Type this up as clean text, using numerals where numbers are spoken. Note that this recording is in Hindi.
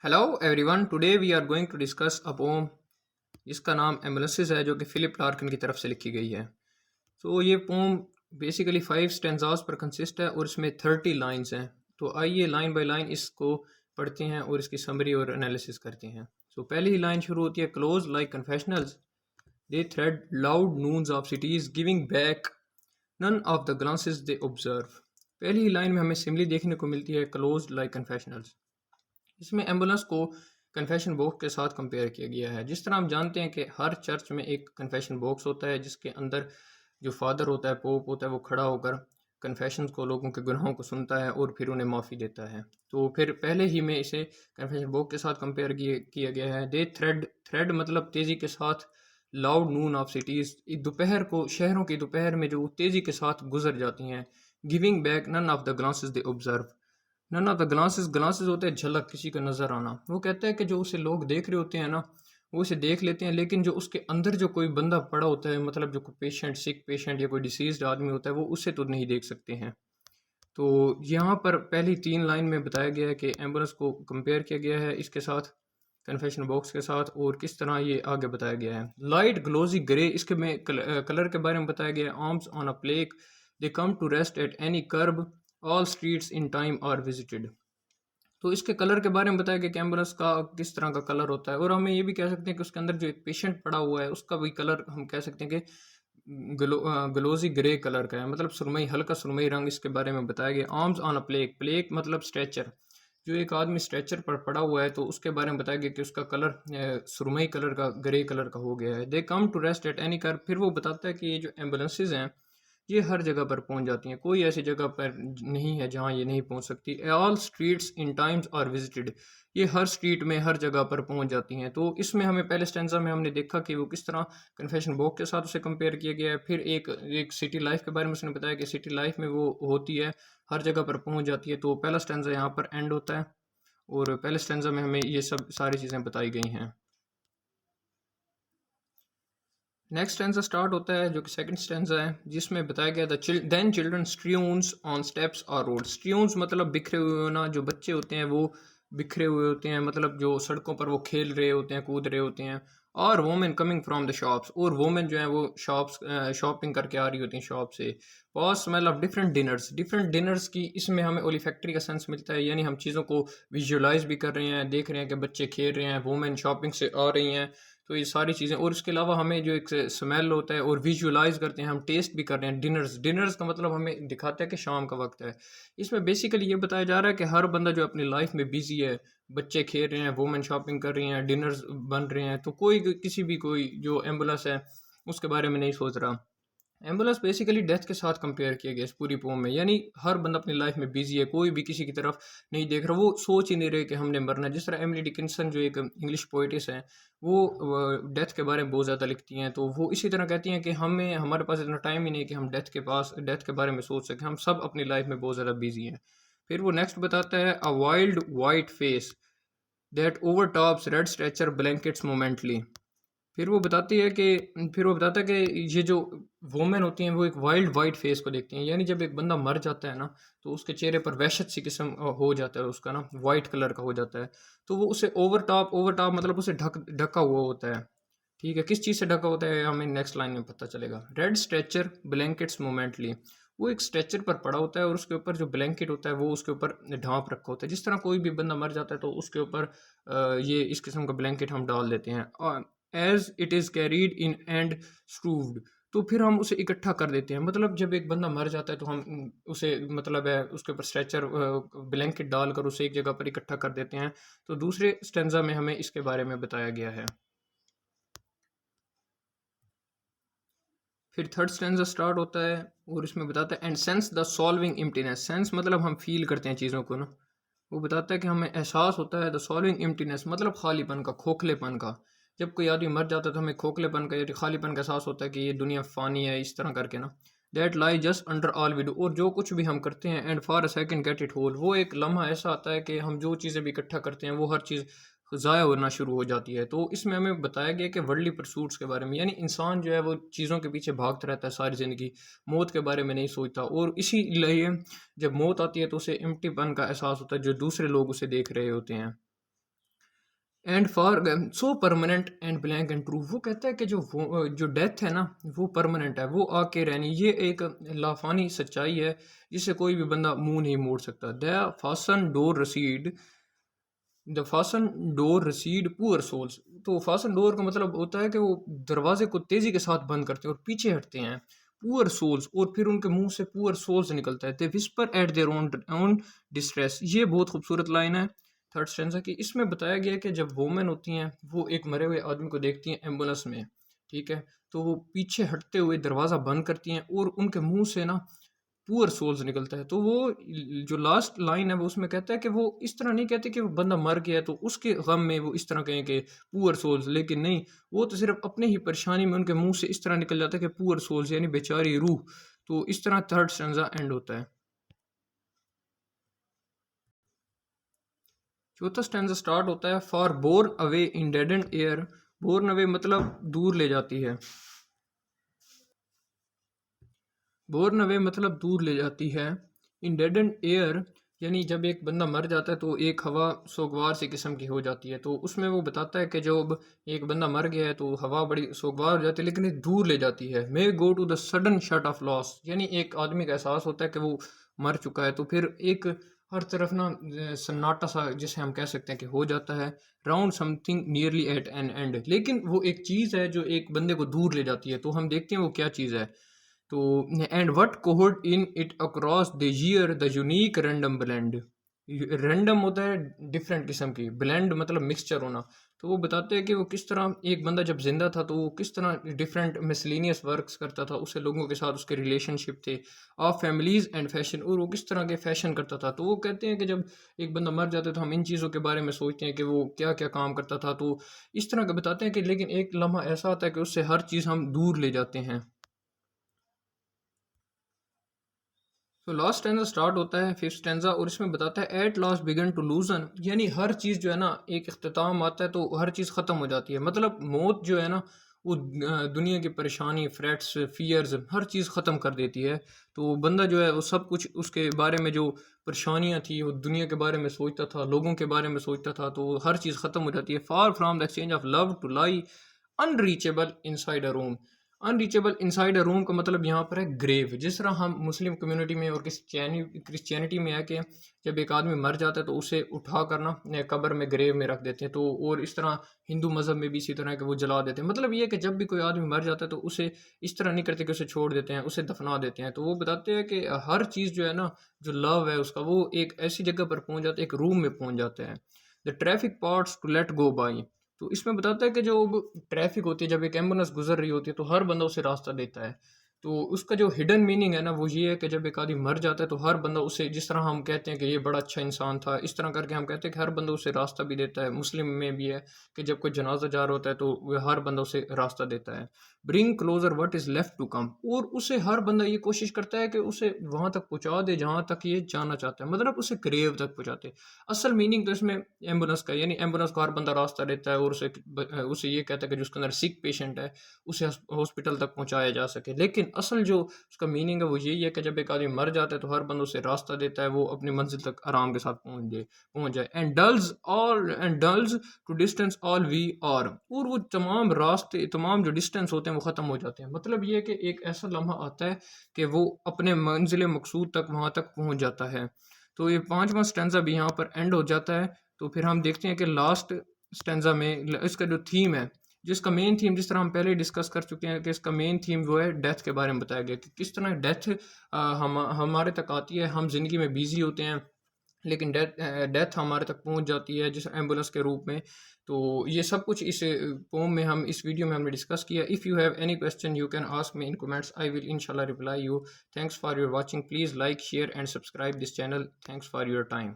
Hello everyone, today we are going to discuss a poem जिसका नाम एम्बुलेंसेस है, जो कि फिलिप लार्किन की तरफ से लिखी गई है। तो ये पोम बेसिकली 5 स्टेंजास पर कंसिस्ट है और इसमें 30 लाइंस हैं। तो आइए लाइन बाय लाइन इसको पढ़ते हैं और इसकी समरी और एनालिसिस करते हैं। तो पहली ही लाइन शुरू होती है, close like confessionals they thread loud noons of cities giving back none of the glances they observe. पहली ही लाइन में हमें सिमली देखने को मिलती है, क्लोज लाइक कन्फेशनल्स। इसमें एम्बुलेंस को कन्फेशन बॉक्स के साथ कंपेयर किया गया है। जिस तरह हम जानते हैं कि हर चर्च में एक कन्फेशन बॉक्स होता है, जिसके अंदर जो फादर होता है, पोप होता है, वो खड़ा होकर कन्फेशन को, लोगों के गुनाहों को सुनता है और फिर उन्हें माफ़ी देता है। तो फिर पहले ही में इसे कन्फेशन बॉक्स के साथ कंपेयर किया गया है। दे थ्रेड, थ्रेड मतलब तेज़ी के साथ, लाउड नून ऑफ सिटीज़, दोपहर को, शहरों की दोपहर में जो तेज़ी के साथ गुजर जाती हैं। Giving back none of the glances they observe, none of the glasses, glasses होते हैं झलक, किसी का नज़र आना। वो कहता है कि जो उसे लोग देख रहे होते हैं ना, वो उसे देख लेते हैं, लेकिन जो उसके अंदर जो कोई बंदा पड़ा होता है, मतलब जो कोई पेशेंट, सिक पेशेंट या कोई डिसीज्ड आदमी होता है, वो उसे तो नहीं देख सकते हैं। तो यहाँ पर पहली 3 लाइन में बताया गया है कि एम्बुलेंस को कंपेयर किया गया है इसके साथ, कन्फेशन बॉक्स के साथ, और किस तरह ये आगे बताया गया है। लाइट ग्लोजी ग्रे, इसके में कलर के बारे में बताया गया है। Arms on a plaque, they come to rest at any kerb, all streets in time are visited. तो इसके कलर के बारे में बताया गया कि एम्बुलेंस का किस तरह का कलर होता है, और हम ये भी कह सकते हैं कि उसके अंदर जो एक पेशेंट पड़ा हुआ है उसका भी कलर हम कह सकते हैं कि ग्लोजी ग्रे कलर का है, मतलब सुरमई, हल्का सुरमई रंग इसके बारे में बताया गया। Arms on a plaque, plaque मतलब स्ट्रेचर, जो एक आदमी स्ट्रेचर पर पड़ा हुआ है, तो उसके बारे में बताया गया कि उसका कलर सुरमई कलर का, ग्रे कलर का हो गया है। They come to rest at any car, फिर वो बताता है कि ये जो एम्बुलेंसेज हैं ये हर जगह पर पहुंच जाती हैं, कोई ऐसी जगह पर नहीं है जहां ये नहीं पहुंच सकती। All streets in times are visited, ये हर स्ट्रीट में, हर जगह पर पहुंच जाती हैं। तो इसमें हमें पहले स्टेंजा में हमने देखा कि वो किस तरह कन्फेशन बॉक्स के साथ उसे कंपेयर किया गया है। फिर एक एक सिटी लाइफ के बारे में उसने बताया कि सिटी लाइफ में वो होती है, हर जगह पर पहुंच जाती है। तो पहला स्टेंजा यहाँ पर एंड होता है और पहले स्टेंजा में हमें ये सब सारी चीज़ें बताई गई हैं। नेक्स्ट स्टेंजा स्टार्ट होता है जो कि सेकंड स्टेंजा है, जिसमें बताया गया था, देन चिल्ड्रन स्ट्यून्स ऑन स्टेप्स और रोड। स्ट्यून्स मतलब बिखरे हुए होना, जो बच्चे होते हैं वो बिखरे हुए होते हैं, मतलब जो सड़कों पर वो खेल रहे होते हैं, कूद रहे होते हैं। और women coming from the shops, और वोमेन जो है वो शॉप्स, शॉपिंग करके आ रही होती हैं शॉप से। Pause smell of different dinners, different dinners की इसमें हमें ओलिफैक्ट्री का सेंस मिलता है, यानी हम चीज़ों को विजुअलाइज भी कर रहे हैं, देख रहे हैं कि बच्चे खेल रहे हैं, वोमेन शॉपिंग से आ रही हैं। तो ये सारी चीज़ें, और इसके अलावा हमें जो एक स्मेल होता है और विजुअलाइज करते हैं, हम टेस्ट भी कर रहे हैं। डिनर्स, डिनर्स का मतलब हमें दिखाता है कि शाम का वक्त है। इसमें बेसिकली ये बताया जा रहा है कि हर बंदा जो अपनी लाइफ में बिजी है, बच्चे खेल रहे हैं, वुमेन शॉपिंग कर रही हैं, डिनर्स बन रहे हैं, तो कोई किसी भी, कोई जो एम्बुलेंस है उसके बारे में नहीं सोच रहा। एम्बुलेंस बेसिकली डेथ के साथ कंपेयर किया गया इस पूरी पोम में, यानी हर बंदा अपनी लाइफ में बिजी है, कोई भी किसी की तरफ नहीं देख रहा, वो सोच ही नहीं रहे कि हमने मरना है। जिस तरह एमिली डिकिंसन जो एक इंग्लिश पोइटिस है, वो डेथ के बारे में बहुत ज़्यादा लिखती हैं, तो वो इसी तरह कहती हैं कि हमें, हमारे पास इतना टाइम ही नहीं कि हम डेथ के बारे में सोच सकें, हम सब अपनी लाइफ में बहुत ज़्यादा बिजी हैं। फिर वो नेक्स्ट बताता है, a wild white face that overtops red stretcher blankets momentarily. फिर वो बताता है कि ये जो वोमेन होती हैं वो एक वाइल्ड वाइट फेस को देखती हैं, यानी जब एक बंदा मर जाता है ना, तो उसके चेहरे पर वहशत सी किस्म हो जाता है उसका ना, वाइट कलर का हो जाता है। तो वो उसे ओवर टॉप मतलब उसे ढका हुआ होता है। ठीक है, किस चीज़ से ढका होता है हमें नेक्स्ट लाइन में पता चलेगा। रेड स्ट्रेचर ब्लैंकेट्स मोमेंटली, वो एक स्ट्रेचर पर पड़ा होता है और उसके ऊपर जो ब्लैंकेट होता है वो उसके ऊपर ढांप रखा होता है। जिस तरह कोई भी बंदा मर जाता है तो उसके ऊपर ये इस किस्म का ब्लैंकेट हम डाल देते हैं। As it is carried in and stewed, तो फिर हम उसे इकट्ठा कर देते हैं, मतलब जब एक बंदा मर जाता है तो हम उसे, मतलब है, उसके ऊपर स्ट्रेचर ब्लैंकेट डालकर उसे एक जगह पर इकट्ठा कर देते हैं। तो दूसरे स्टेंजा में हमें इसके बारे में बताया गया है। फिर थर्ड स्टेंजा स्टार्ट होता है और इसमें बताता है, and sense the solving emptiness. Sense मतलब हम फील करते हैं चीज़ों को ना, वो बताता है कि हमें एहसास होता है, द सॉल्विंग एम्प्टीनेस मतलब खालीपन का, खोखलेपन का। जब कोई आदमी मर जाता है तो हमें खोखलेपन का या खालीपन का एहसास होता है कि ये दुनिया फ़ानी है, इस तरह करके ना। That lie just under all we do, और जो कुछ भी हम करते हैं, and for a second get it whole, वो एक लम्हा ऐसा आता है कि हम जो चीज़ें भी इकट्ठा करते हैं वो हर चीज़ ज़ाया होना शुरू हो जाती है। तो इसमें हमें बताया गया कि वर्ल्डली परसूट्स के बारे में, यानी इंसान जो है वो चीज़ों के पीछे भागता रहता है सारी ज़िंदगी, मौत के बारे में नहीं सोचता, और इसीलिए जब मौत आती है तो उसे एम्प्टीपन का एहसास होता है जो दूसरे लोग उसे देख रहे होते हैं। And for so permanent and blank and true, वो कहता है कि जो डेथ है ना वो परमानेंट है, वो आके रहनी, ये एक लाफानी सच्चाई है जिसे कोई भी बंदा मुंह नहीं मोड़ सकता। The fasten door recede poor souls, तो फासन डोर का मतलब होता है कि वो दरवाजे को तेजी के साथ बंद करते हैं और पीछे हटते हैं। पुअर सोल्स, और फिर उनके मुंह से पुअर सोल्स निकलता है। They whisper at their own distress, ये बहुत खूबसूरत लाइन है थर्ड स्टैंजा की। इसमें बताया गया है कि जब वोमेन होती हैं वो एक मरे हुए आदमी को देखती हैं एम्बुलेंस में, ठीक है, तो वो पीछे हटते हुए दरवाज़ा बंद करती हैं और उनके मुंह से ना पुअर सोल्स निकलता है। तो वो जो लास्ट लाइन है वो उसमें कहता है कि वो इस तरह नहीं कहते कि वो बंदा मर गया है तो उसके गम में वो इस तरह कहें कि पुअर सोल्स, लेकिन नहीं, वो तो सिर्फ अपने ही परेशानी में उनके मुंह से इस तरह निकल जाता है कि पुअर सोल्स, यानी बेचारी रूह। तो इस तरह थर्ड स्टैंजा एंड होता है। चौथा स्टैंजा स्टार्ट होता है for borne away in dead and air. Borne away मतलब दूर ले जाती है, बोर्न अवे मतलब दूर ले जाती है। इन डेड एंड एयर यानी जब एक बंदा मर जाता है तो एक हवा सोगवार सी किस्म की हो जाती है, तो उसमें वो बताता है कि जब एक बंदा मर गया है तो हवा बड़ी सोगवार हो जाती है लेकिन ये दूर ले जाती है। May go to the sudden shut off loss, यानी एक आदमी का एहसास होता है कि वो मर चुका है तो फिर एक हर तरफ ना सन्नाटा सा जिसे हम कह सकते हैं कि हो जाता है। Round something nearly at an end, लेकिन वो एक चीज़ है जो एक बंदे को दूर ले जाती है, तो हम देखते हैं वो क्या चीज़ है। तो and what cohered in it across the year the unique random blend. Random होता है डिफरेंट किस्म की, ब्लेंड मतलब मिक्सचर होना। तो वो बताते हैं कि वो किस तरह एक बंदा जब जिंदा था तो वो किस तरह डिफरेंट मिसलिनियस वर्क्स करता था, उससे लोगों के साथ उसके रिलेशनशिप थे, ऑफ फैमिलीज एंड फैशन, और वो किस तरह के फैशन करता था। तो वो कहते हैं कि जब एक बंदा मर जाता है तो हम इन चीज़ों के बारे में सोचते हैं कि वो क्या क्या काम करता था, तो इस तरह का बताते हैं कि लेकिन एक लम्हा ऐसा आता है कि उससे हर चीज़ हम दूर ले जाते हैं। तो लास्ट स्टैंजा स्टार्ट होता है फिफ्थ स्टैंजा और इसमें बताता है at last begin to loosen, यानी हर चीज़ जो है ना एक इख्तिताम आता है तो हर चीज़ ख़त्म हो जाती है। मतलब मौत जो है ना वो दुनिया की परेशानी, फ्रेट्स, फियर्स, हर चीज़ ख़त्म कर देती है। तो बंदा जो है वो सब कुछ उसके बारे में जो परेशानियाँ थी वो दुनिया के बारे में सोचता था, लोगों के बारे में सोचता था, तो हर चीज़ ख़त्म हो जाती है। Far from the exchange of love to lie unreachable inside a room. Unreachable inside a room का मतलब यहाँ पर है ग्रेव। जिस तरह हम मुस्लिम कम्युनिटी में और क्रिश्चियनिटी में है कि जब एक आदमी मर जाता है तो उसे उठा कर ना कब्र में, ग्रेव में रख देते हैं, तो और इस तरह हिंदू मज़हब में भी इसी तरह है कि वो जला देते हैं। मतलब ये है कि जब भी कोई आदमी मर जाता है तो उसे इस तरह नहीं करते कि उसे छोड़ देते हैं, उसे दफना देते हैं। तो वो बताते हैं कि हर चीज़ जो है ना, जो लव है उसका, वो एक ऐसी जगह पर पहुँच जाता है, एक रूम में पहुँच जाते हैं। The traffic parts to let go by, तो इसमें बताता है कि जो ट्रैफिक होती है, जब एक एम्बुलेंस गुजर रही होती है तो हर बंदा उसे रास्ता देता है। तो उसका जो हिडन मीनिंग है ना वो ये है कि जब एक आदमी मर जाता है तो हर बंदा उसे, जिस तरह हम कहते हैं कि ये बड़ा अच्छा इंसान था, इस तरह करके हम कहते हैं कि हर बंदा उसे रास्ता भी देता है। मुस्लिम में भी है कि जब कोई जनाजा जा रहा होता है तो वह हर बंदा उसे रास्ता देता है। Bring closer what is left to come, और उसे हर बंदा ये कोशिश करता है कि उसे वहाँ तक पहुँचा दे जहाँ तक ये जाना चाहता है, मतलब उसे ग्रेव तक पहुँचाते। असल मीनिंग तो इसमें एम्बुलेंस का, यानी एम्बुलेंस को हर बंदा रास्ता देता है और उसे ये कहता है कि जिसके अंदर सिक पेशेंट है उसे हॉस्पिटल तक पहुंचाया जा सके। लेकिन असल जो उसका मीनिंग है वो यही है कि जब एक आदमी मर जाता है तो हर बंदा उसे रास्ता देता है, वो अपनी मंजिल तक आराम के साथ पहुंच जाए। And dulls to distance all we are, और वो तमाम रास्ते, तमाम जो डिस्टेंस होते हैं वो ख़त्म हो जाते हैं। मतलब ये है कि एक ऐसा लम्हा आता है कि वो अपने मंजिल मकसूद तक, वहाँ तक पहुँच जाता है। तो ये पाँचवा स्टेंजा भी यहाँ पर एंड हो जाता है। तो फिर हम देखते हैं कि लास्ट स्टेंजा में इसका जो थीम है, जिसका मेन थीम, जिस तरह हम पहले डिस्कस कर चुके हैं कि इसका मेन थीम वो है डेथ के बारे में बताया गया कि किस तरह डेथ हमारे तक आती है। हम जिंदगी में बिजी होते हैं लेकिन डेथ हमारे तक पहुंच जाती है जिस एम्बुलेंस के रूप में। तो ये सब कुछ इस पोम में, हम इस वीडियो में हमने डिस्कस किया। If you have any question you can ask me in comments, I will इंशाल्लाह reply you. Thanks for your watching, please like, share and subscribe this channel. Thanks for your time.